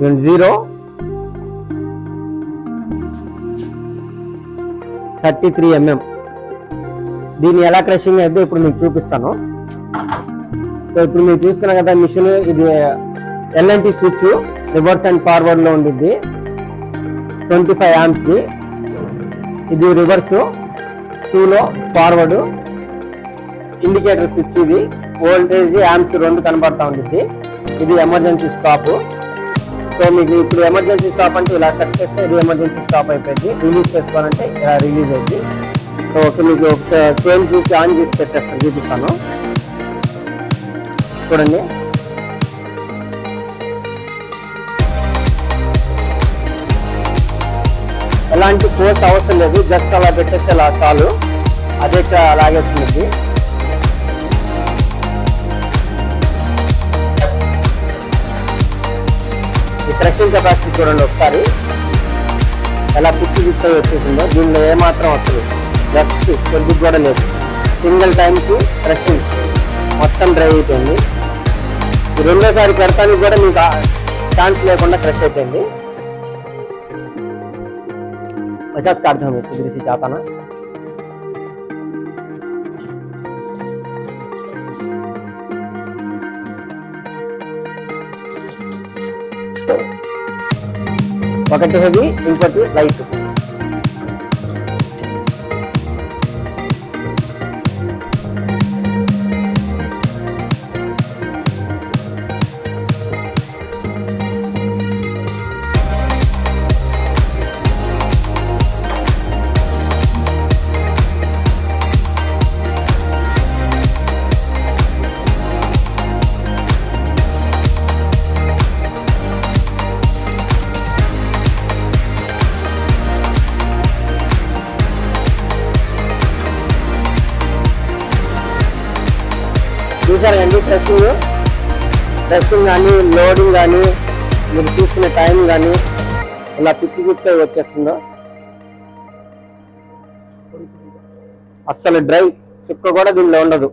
0.33 mm. దీన్ని ఎలా crushing అయితే ఇప్పుడు మీకు చూపిస్తాను. సో ఇప్పుడు మీరు చూస్తున్నా కదా మిషన్, ఇది LNT switch reverse and forward లో ఉండిద్ది, 25 amps ది. ఇది రివర్స్ 2 లో ఫార్వర్డ్ ఇండికేటర్ స్విచ్. ఇది వోల్టేజ్ యాంప్స్ రెండు కనబడతా ఉండిద్ది. ఇది ఎమర్జెన్సీ స్టాప్. సో మీకు ఇప్పుడు ఎమర్జెన్సీ స్టాప్ అంటే ఇలా కట్ చేస్తే ఇది ఎమర్జెన్సీ స్టాప్ అయిపోయింది. రిలీజ్ చేసుకోవాలంటే ఇలా రిలీజ్ అయింది. సో ఓకే, మీకు ఒకసారి ట్రైన్ చూసి ఆన్ చేసి పెట్టేస్తాను, చూపిస్తాను చూడండి. ఎలాంటి ఫోర్స్ అవసరం లేదు, జస్ట్ అలా పెట్టేస్తే అలా చాలు, అదే లాగేస్తుంది. ఈ క్రషింగ్ కెపాసిటీ చూడండి ఒకసారి, ఎలా పిచ్చి పిచ్చి వచ్చేసిందో. దీనిలో ఏమాత్రం అసలు జస్ట్ కొద్దిగా కూడా లేదు. సింగిల్ టైంకి క్రషింగ్ మొత్తం డ్రై అయిపోయింది. రెండోసారి పెడతానికి కూడా మీకు ఛాన్స్ లేకుండా క్రష్ అయిపోయింది. पचास काट दो हमें सुधरी से चाहता ना। ఒకటి హెవీ, ఇంకోటి లైట్. చూసారండి ప్రెస్సింగ్ కానీ లోడింగ్ కానీ మీరు తీసుకునే టైం కానీ ఇలా పిచ్చి పిచ్చి వచ్చేస్తుందో. అస్సలు డ్రై చుక్క కూడా దీనిలో ఉండదు.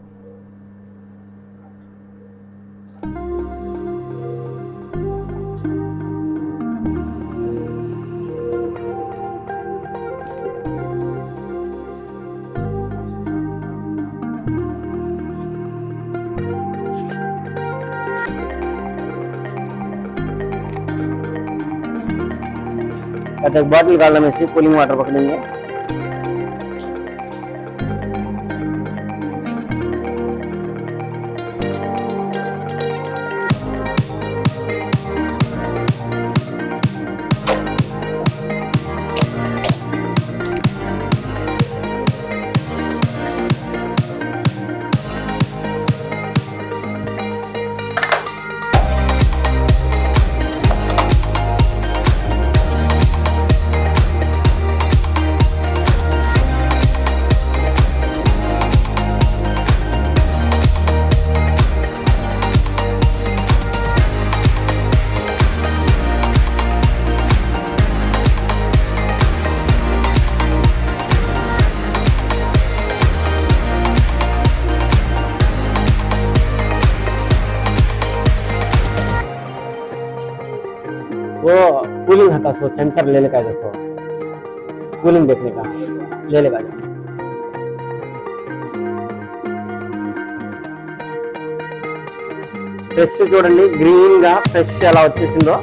एक बॉटल डालना में से कूलिंग वाटर पकड़ेंगे। वो कूलिंग था, सो सेंसर ले लेगा, देखो कूलिंग देखने का ले लेगा। ఫ్రెష్ చూడండి, గ్రీన్ గా ఫ్రెష్ ఎలా వచ్చేసిందో.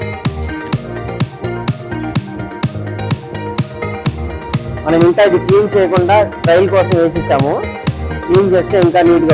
మనం ఇంకా ఇది క్లీన్ చేయకుండా ట్రయల్ కోసం వేసేసాము. క్లీన్ చేస్తే ఇంకా నీట్ గా